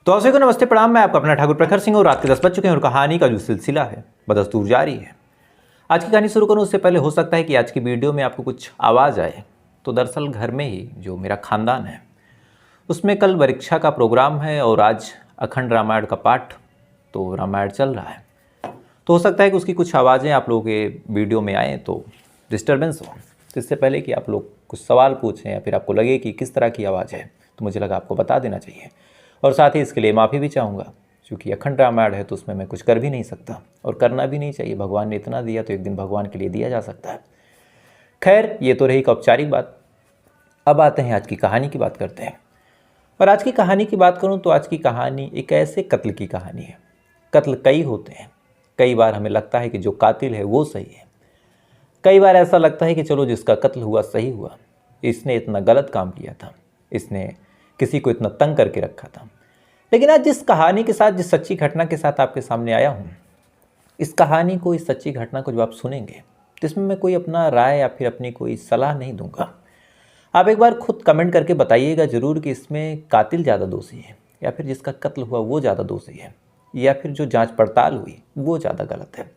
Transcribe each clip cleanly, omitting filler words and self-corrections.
तो आप सभी को नमस्ते प्रणाम। मैं आपका अपना ठाकुर प्रखर सिंह और रात के 10 बज चुके हैं और कहानी का जो सिलसिला है बदस्तूर जारी है। आज की कहानी शुरू करूं उससे पहले हो सकता है कि आज की वीडियो में आपको कुछ आवाज़ आए। तो दरअसल घर में ही जो मेरा खानदान है उसमें कल परीक्षा का प्रोग्राम है और आज अखंड रामायण का पाठ, तो रामायण चल रहा है। तो हो सकता है कि उसकी कुछ आवाज़ें आप लोगों के वीडियो में आएँ तो डिस्टर्बेंस हो। तो इससे पहले कि आप लोग कुछ सवाल पूछें या फिर आपको लगे कि किस तरह की आवाज़ है, तो मुझे लगा आपको बता देना चाहिए। और साथ ही इसके लिए माफ़ी भी चाहूँगा, क्योंकि अखंड रामायण है तो उसमें मैं कुछ कर भी नहीं सकता और करना भी नहीं चाहिए। भगवान ने इतना दिया तो एक दिन भगवान के लिए दिया जा सकता है। खैर, ये तो रही एक औपचारिक बात। अब आते हैं आज की कहानी की बात करते हैं। और आज की कहानी की बात करूं तो आज की कहानी एक ऐसे कत्ल की कहानी है। कत्ल कई होते हैं। कई बार हमें लगता है कि जो कातिल है वो सही है, कई बार ऐसा लगता है कि चलो जिसका कत्ल हुआ सही हुआ, इसने इतना गलत काम किया था, इसने किसी को इतना तंग करके रखा था। लेकिन आज जिस कहानी के साथ, जिस सच्ची घटना के साथ आपके सामने आया हूँ, इस कहानी को, इस सच्ची घटना को जब आप सुनेंगे तो इसमें मैं कोई अपना राय या फिर अपनी कोई सलाह नहीं दूंगा। आप एक बार खुद कमेंट करके बताइएगा ज़रूर कि इसमें कातिल ज़्यादा दोषी है या फिर जिसका कत्ल हुआ वो ज़्यादा दोषी है, या फिर जो जांच पड़ताल हुई वो ज़्यादा गलत है।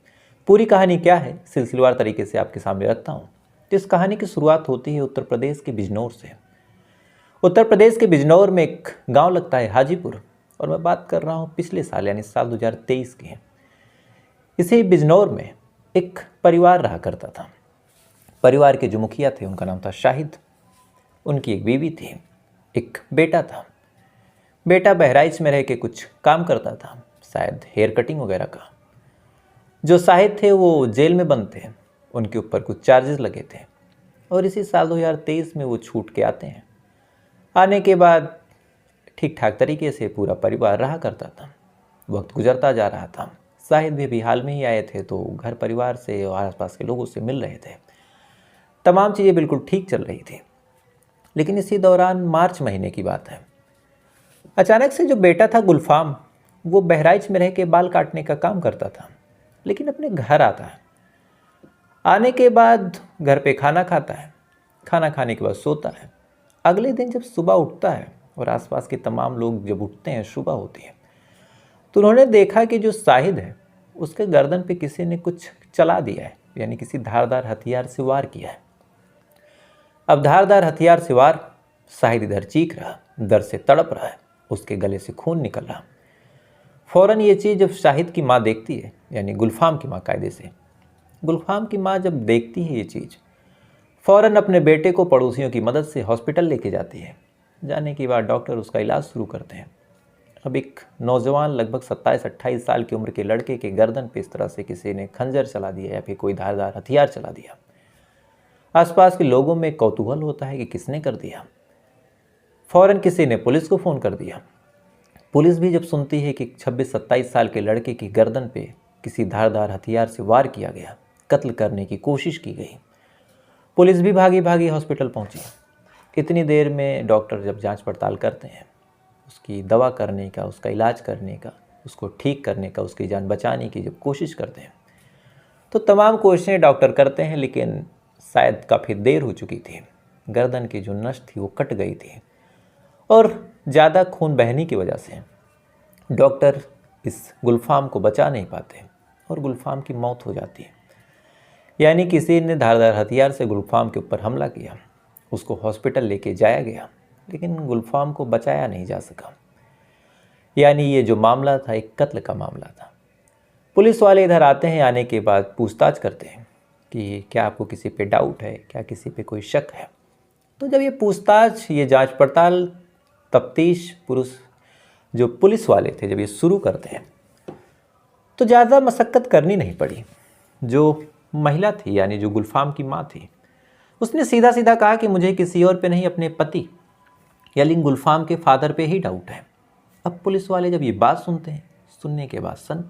पूरी कहानी क्या है सिलसिलेवार तरीके से आपके सामने रखता हूँ। तो इस कहानी की शुरुआत होती है उत्तर प्रदेश के बिजनौर से। उत्तर प्रदेश के बिजनौर में एक गांव लगता है हाजीपुर, और मैं बात कर रहा हूँ पिछले साल यानी साल 2023 की। इसी बिजनौर में एक परिवार रहा करता था। परिवार के जो मुखिया थे उनका नाम था शाहिद। उनकी एक बीवी थी, एक बेटा था। बेटा बहराइच में रह के कुछ काम करता था, शायद हेयर कटिंग वगैरह का। जो शाहिद थे वो जेल में बंद थे, उनके ऊपर कुछ चार्जेस लगे थे और इसी साल 2023 में वो छूट के आते हैं। आने के बाद ठीक ठाक तरीके से पूरा परिवार रहा करता था। वक्त गुजरता जा रहा था। शाहिद भी अभी हाल में ही आए थे तो घर परिवार से और आसपास के लोगों से मिल रहे थे। तमाम चीज़ें बिल्कुल ठीक चल रही थी। लेकिन इसी दौरान मार्च महीने की बात है, अचानक से जो बेटा था गुलफाम, वो बहराइच में रह के बाल काटने का काम करता था, लेकिन अपने घर आता है। आने के बाद घर पे खाना खाता है, खाना खाने के बाद सोता है। अगले दिन जब सुबह उठता है और आसपास के तमाम लोग जब उठते हैं, सुबह होती है, तो उन्होंने देखा कि जो शाहिद है उसके गर्दन पे किसी ने कुछ चला दिया है, यानी किसी धारदार हथियार से वार किया है। अब धारदार हथियार से वार, शाहिद इधर चीख रहा, दर्द से तड़प रहा है, उसके गले से खून निकल रहा। फ़ौरन ये चीज़ जब शाहिद की माँ देखती है, यानी गुलफाम की माँ, कायदे से गुलफाम की माँ जब देखती है ये चीज़, फ़ौरन अपने बेटे को पड़ोसियों की मदद से हॉस्पिटल लेके जाती है। जाने के बाद डॉक्टर उसका इलाज शुरू करते हैं। अब एक नौजवान लगभग 27-28 साल की उम्र के लड़के के गर्दन पे इस तरह से किसी ने खंजर चला दिया या फिर कोई धारदार हथियार चला दिया। आसपास के लोगों में कौतूहल होता है कि किसने कर दिया। फ़ौरन किसी ने पुलिस को फ़ोन कर दिया। पुलिस भी जब सुनती है कि 26-27 साल के लड़के की गर्दन पे किसी धारदार हथियार से वार किया गया, कत्ल करने की कोशिश की गई, पुलिस भी भागी भागी हॉस्पिटल पहुंची। इतनी देर में डॉक्टर जब जांच पड़ताल करते हैं, उसकी दवा करने का, उसका इलाज करने का, उसको ठीक करने का, उसकी जान बचाने की जब कोशिश करते हैं, तो तमाम कोशिशें डॉक्टर करते हैं, लेकिन शायद काफ़ी देर हो चुकी थी। गर्दन की जो नस थी वो कट गई थी और ज़्यादा खून बहने की वजह से डॉक्टर इस गुलफाम को बचा नहीं पाते और गुलफाम की मौत हो जाती है। यानी किसी ने धारदार हथियार से गुलफाम के ऊपर हमला किया, उसको हॉस्पिटल लेके जाया गया, लेकिन गुलफाम को बचाया नहीं जा सका। यानी ये जो मामला था एक कत्ल का मामला था। पुलिस वाले इधर आते हैं, आने के बाद पूछताछ करते हैं कि क्या आपको किसी पे डाउट है, क्या किसी पे कोई शक है। तो जब ये पूछताछ, ये जांच पड़ताल, तफ्तीश जो पुलिस वाले थे जब ये शुरू करते हैं, तो ज़्यादा मशक्क़त करनी नहीं पड़ी। जो महिला थी, यानी जो गुलफाम की माँ थी, उसने सीधा सीधा कहा कि मुझे किसी और पे नहीं, अपने पति यानी गुलफाम के फादर पे ही डाउट है। अब पुलिस वाले जब ये बात सुनते हैं, सुनने के बाद सन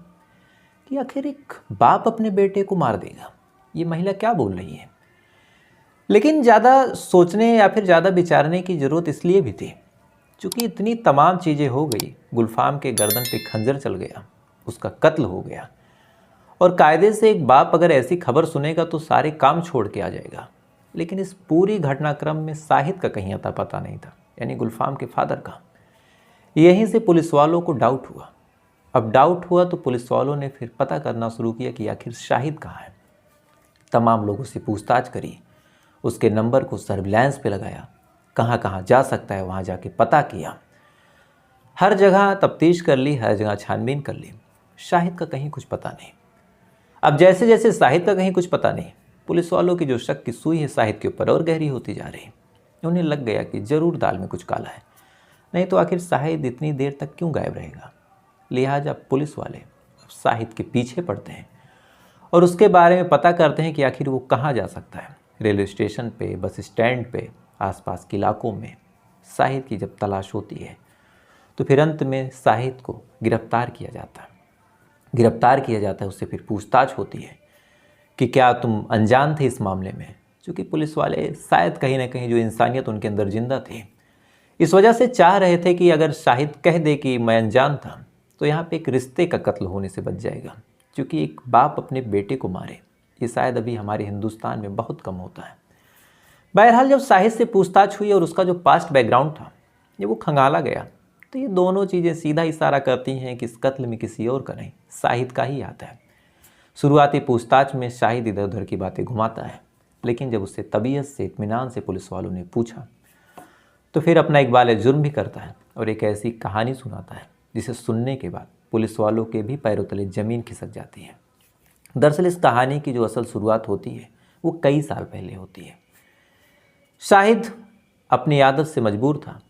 कि आखिर एक बाप अपने बेटे को मार देगा, ये महिला क्या बोल रही है। लेकिन ज़्यादा सोचने या फिर ज़्यादा विचारने की ज़रूरत इसलिए भी थी क्योंकि इतनी तमाम चीज़ें हो गई। गुलफाम के गर्दन पे खंजर चल गया, उसका कत्ल हो गया, और कायदे से एक बाप अगर ऐसी खबर सुनेगा तो सारे काम छोड़ के आ जाएगा। लेकिन इस पूरी घटनाक्रम में शाहिद का कहीं अता पता नहीं था, यानी गुलफाम के फादर का। यहीं से पुलिस वालों को डाउट हुआ। अब डाउट हुआ तो पुलिस वालों ने फिर पता करना शुरू किया कि आखिर शाहिद कहाँ है। तमाम लोगों से पूछताछ करी, उसके नंबर को सर्विलांस पे लगाया, कहाँ कहाँ जा सकता है वहाँ जाके पता किया, हर जगह तफ्तीश कर ली, हर जगह छानबीन कर ली। शाहिद का कहीं कुछ पता नहीं। अब जैसे जैसे शाहिद का कहीं कुछ पता नहीं, पुलिस वालों की जो शक की सुई है शाहिद के ऊपर और गहरी होती जा रही। उन्हें लग गया कि ज़रूर दाल में कुछ काला है, नहीं तो आखिर शाहिद इतनी देर तक क्यों गायब रहेगा। लिहाजा पुलिस वाले अब शाहिद के पीछे पड़ते हैं और उसके बारे में पता करते हैं कि आखिर वो कहाँ जा सकता है। रेलवे स्टेशन पे, बस स्टैंड पे, आसपास के इलाकों में शाहिद की जब तलाश होती है तो फिर अंत में शाहिद को गिरफ्तार किया जाता है। उससे फिर पूछताछ होती है कि क्या तुम अनजान थे इस मामले में। क्योंकि पुलिस वाले शायद कहीं ना कहीं जो इंसानियत उनके अंदर जिंदा थी, इस वजह से चाह रहे थे कि अगर शाहिद कह दे कि मैं अनजान था तो यहाँ पे एक रिश्ते का कत्ल होने से बच जाएगा। क्योंकि एक बाप अपने बेटे को मारे, ये शायद अभी हमारे हिंदुस्तान में बहुत कम होता है। बहरहाल जब शाहिद से पूछताछ हुई और उसका जो पास्ट बैकग्राउंड था ये वो खंगाला गया, तो ये दोनों चीज़ें सीधा इशारा करती हैं कि इस कत्ल में किसी और का नहीं, शाहिद का ही आता है। शुरुआती पूछताछ में शाहिद इधर उधर की बातें घुमाता है, लेकिन जब उससे तबीयत से इत्मीनान से पुलिस वालों ने पूछा तो फिर अपना इकबाल जुर्म भी करता है और एक ऐसी कहानी सुनाता है जिसे सुनने के बाद पुलिस वालों के भी पैरों तले ज़मीन खिसक जाती है। दरअसल इस कहानी की जो असल शुरुआत होती है वो कई साल पहले होती है। शाहिद अपनी आदत से मजबूर था।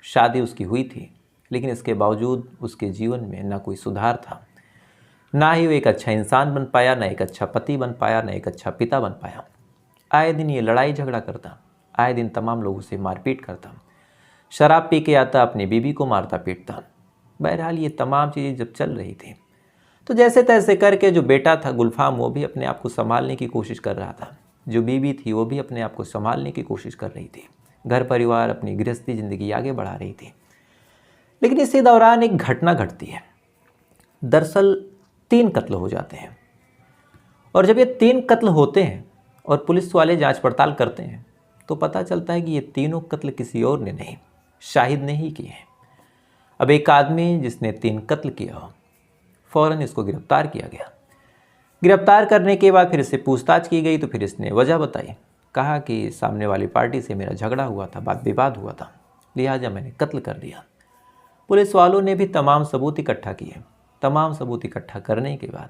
शादी उसकी हुई थी, लेकिन इसके बावजूद उसके जीवन में ना कोई सुधार था, ना ही वो एक अच्छा इंसान बन पाया, ना एक अच्छा पति बन पाया, ना एक अच्छा पिता बन पाया। आए दिन ये लड़ाई झगड़ा करता, आए दिन तमाम लोगों से मारपीट करता, शराब पी के आता, अपनी बीवी को मारता पीटता। बहरहाल ये तमाम चीज़ें जब चल रही थी तो जैसे तैसे करके जो बेटा था गुलफाम वो भी अपने आप को संभालने की कोशिश कर रहा था, जो बीवी थी वो भी अपने आप को संभालने की कोशिश कर रही थी, घर परिवार अपनी गृहस्थी ज़िंदगी आगे बढ़ा रही थी। लेकिन इसी दौरान एक घटना घटती है। दरअसल 3 कत्ल हो जाते हैं और जब ये 3 कत्ल होते हैं और पुलिस वाले जांच पड़ताल करते हैं तो पता चलता है कि ये तीनों कत्ल किसी और ने नहीं, शाहिद ने ही किए हैं। अब एक आदमी जिसने 3 कत्ल किया हो, फ़ौरन इसको गिरफ्तार किया गया। गिरफ्तार करने के बाद फिर इससे पूछताछ की गई तो फिर इसने वजह बताई, कहा कि सामने वाली पार्टी से मेरा झगड़ा हुआ था, वाद विवाद हुआ था, लिहाजा मैंने कत्ल कर दिया। पुलिस वालों ने भी तमाम सबूत इकट्ठा किए। तमाम सबूत इकट्ठा करने के बाद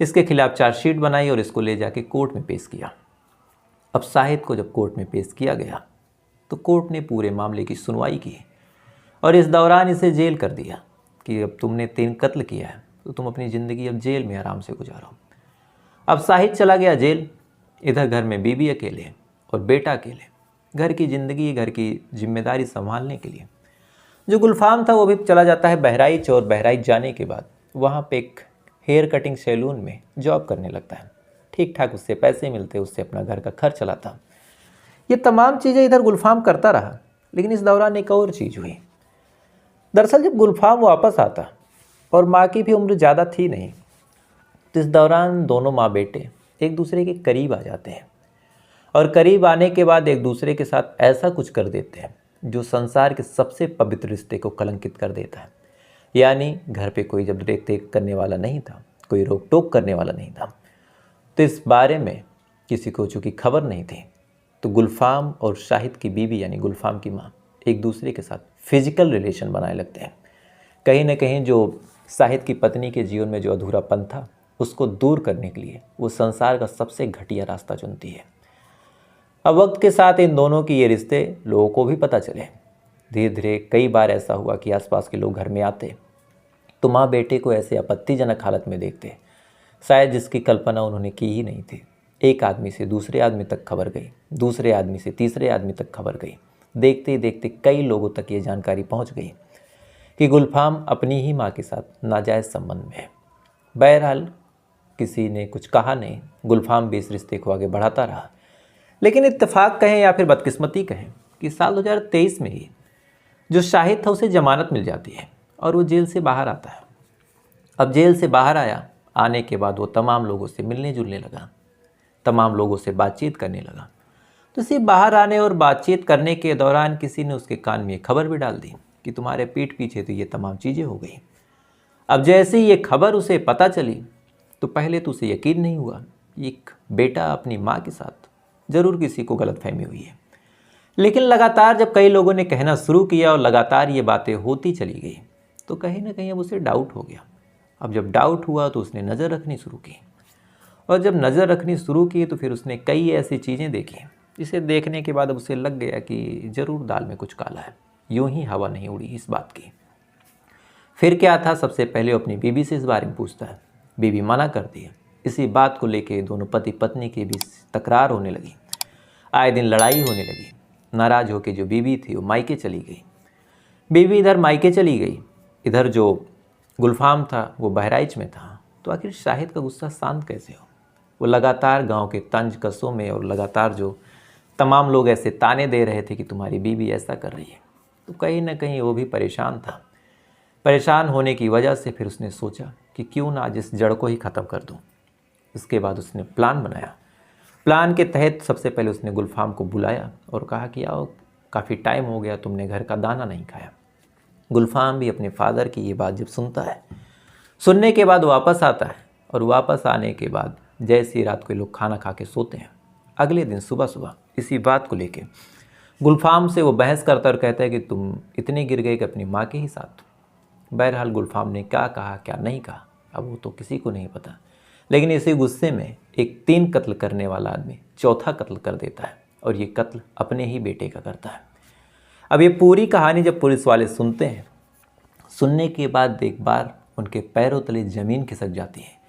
इसके खिलाफ चार्जशीट बनाई और इसको ले जाके कोर्ट में पेश किया। अब शाहिद को जब कोर्ट में पेश किया गया तो कोर्ट ने पूरे मामले की सुनवाई की और इस दौरान इसे जेल कर दिया कि अब तुमने 3 कत्ल किया है तो तुम अपनी ज़िंदगी अब जेल में आराम से गुजारो। अब शाहिद चला गया जेल, इधर घर में बीवी अकेले और बेटा अकेले, घर की ज़िंदगी, घर की जिम्मेदारी संभालने के लिए। जो गुलफाम था वो भी चला जाता है बहराइच और बहराइच जाने के बाद वहाँ पे एक हेयर कटिंग सैलून में जॉब करने लगता है। ठीक ठाक उससे पैसे मिलते, उससे अपना घर का खर्च चलाता। ये तमाम चीज़ें इधर गुलफाम करता रहा, लेकिन इस दौरान एक और चीज़ हुई। दरअसल जब गुलफाम वापस आता और माँ की भी उम्र ज़्यादा थी नहीं, तो इस दौरान दोनों माँ बेटे एक दूसरे के करीब आ जाते हैं और करीब आने के बाद एक दूसरे के साथ ऐसा कुछ कर देते हैं जो संसार के सबसे पवित्र रिश्ते को कलंकित कर देता है। यानी घर पे कोई जब देख देख करने वाला नहीं था, कोई रोक टोक करने वाला नहीं था, तो इस बारे में किसी को चूँकि खबर नहीं थी, तो गुलफाम और शाहिद की बीवी यानी गुलफाम की माँ एक दूसरे के साथ फिजिकल रिलेशन बनाने लगते हैं। कहीं ना कहीं जो शाहिद की पत्नी के जीवन में जो अधूरापन था उसको दूर करने के लिए वो संसार का सबसे घटिया रास्ता चुनती है। अब वक्त के साथ इन दोनों की ये रिश्ते लोगों को भी पता चले। धीरे धीरे कई बार ऐसा हुआ कि आसपास के लोग घर में आते तो माँ बेटे को ऐसे आपत्तिजनक हालत में देखते, शायद जिसकी कल्पना उन्होंने की ही नहीं थी। एक आदमी से दूसरे आदमी तक खबर गई, दूसरे आदमी से तीसरे आदमी तक खबर गई। देखते ही देखते कई लोगों तक ये जानकारी पहुंच गई कि गुलफाम अपनी ही माँ के साथ नाजायज़ संबंध में है। बहरहाल किसी ने कुछ कहा नहीं, गुलफाम भी इस रिश्ते को आगे बढ़ाता रहा। लेकिन इत्तेफाक कहें या फिर बदकिस्मती कहें कि साल 2023 में ही जो शाहिद था उसे जमानत मिल जाती है और वो जेल से बाहर आता है। अब जेल से बाहर आने के बाद वो तमाम लोगों से मिलने जुलने लगा, तमाम लोगों से बातचीत करने लगा। तो सिर्फ बाहर आने और बातचीत करने के दौरान किसी ने उसके कान में ये खबर भी डाल दी कि तुम्हारे पीठ पीछे तो ये तमाम चीज़ें हो गई। अब जैसे ही ये खबर उसे पता चली तो पहले तो उसे यकीन नहीं हुआ कि एक बेटा अपनी माँ के साथ ज़रूर किसी को गलतफहमी हुई है। लेकिन लगातार जब कई लोगों ने कहना शुरू किया और लगातार ये बातें होती चली गई तो कहीं ना कहीं अब उसे डाउट हो गया। अब जब डाउट हुआ तो उसने नज़र रखनी शुरू की, और जब नज़र रखनी शुरू की तो फिर उसने कई ऐसी चीज़ें देखी जिसे देखने के बाद अब उसे लग गया कि ज़रूर दाल में कुछ काला है। यूं ही हवा नहीं उड़ी इस बात की। फिर क्या था, सबसे पहले अपनी बीवी से इस बारे में पूछता है। बीवी मना करती है। इसी बात को लेके दोनों पति पत्नी के बीच तकरार होने लगी, आए दिन लड़ाई होने लगी। नाराज़ होकर जो बीवी थी वो मायके चली गई। बीवी इधर मायके चली गई, इधर जो गुलफाम था वो बहराइच में था। तो आखिर शाहिद का गुस्सा शांत कैसे हो? वो लगातार गांव के तंज कसों में और लगातार जो तमाम लोग ऐसे ताने दे रहे थे कि तुम्हारी बीवी ऐसा कर रही है, तो कहीं ना कहीं वो भी परेशान था। परेशान होने की वजह से फिर उसने सोचा कि क्यों ना आज इस जड़ को ही ख़त्म कर दूं। इसके बाद उसने प्लान बनाया। प्लान के तहत सबसे पहले उसने गुलफाम को बुलाया और कहा कि आओ, काफ़ी टाइम हो गया, तुमने घर का दाना नहीं खाया। गुलफाम भी अपने फादर की ये बात जब सुनता है, सुनने के बाद वापस आता है, और वापस आने के बाद जैसे ही रात को लोग खाना खा के सोते हैं, अगले दिन सुबह सुबह इसी बात को लेके गुलफाम से वो बहस करता और कहता है कि तुम इतने गिर गए कि अपनी माँ के ही साथ। बहरहाल गुलफाम ने क्या कहा क्या नहीं कहा अब वो तो किसी को नहीं पता, लेकिन इसी गुस्से में एक 3 कत्ल करने वाला आदमी 4था कत्ल कर देता है, और ये कत्ल अपने ही बेटे का करता है। अब ये पूरी कहानी जब पुलिस वाले सुनते हैं, सुनने के बाद एक बार उनके पैरों तले ज़मीन खिसक जाती है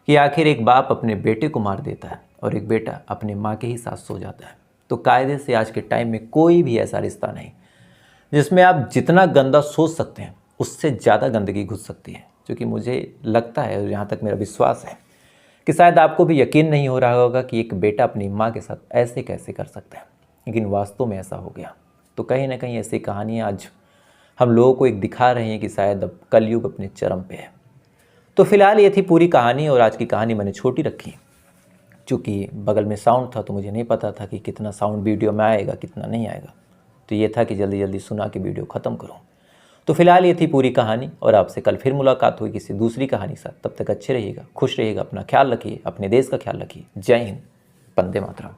कि आखिर एक बाप अपने बेटे को मार देता है और एक बेटा अपनी माँ के ही साथ सो जाता है। तो कायदे से आज के टाइम में कोई भी ऐसा रिश्ता नहीं जिसमें आप जितना गंदा सोच सकते हैं उससे ज़्यादा गंदगी घुस सकती है। क्योंकि मुझे लगता है, और यहाँ तक मेरा विश्वास है, कि शायद आपको भी यकीन नहीं हो रहा होगा कि एक बेटा अपनी माँ के साथ ऐसे कैसे कर सकता है, लेकिन वास्तव में ऐसा हो गया। तो कहीं ना कहीं ऐसी कहानियाँ आज हम लोगों को एक दिखा रहे हैं कि शायद अब कलयुग अपने चरम पे है। तो फिलहाल ये थी पूरी कहानी, और आज की कहानी मैंने छोटी रखी चूँकि बगल में साउंड था तो मुझे नहीं पता था कि कितना साउंड वीडियो में आएगा कितना नहीं आएगा। तो ये था कि जल्दी जल्दी सुना के वीडियो ख़त्म करूँ। तो फिलहाल ये थी पूरी कहानी, और आपसे कल फिर मुलाकात हुई किसी दूसरी कहानी के साथ। तब तक अच्छे रहिएगा, खुश रहिएगा, अपना ख्याल रखिए, अपने देश का ख्याल रखिए। जय हिंद, वंदे मातरम।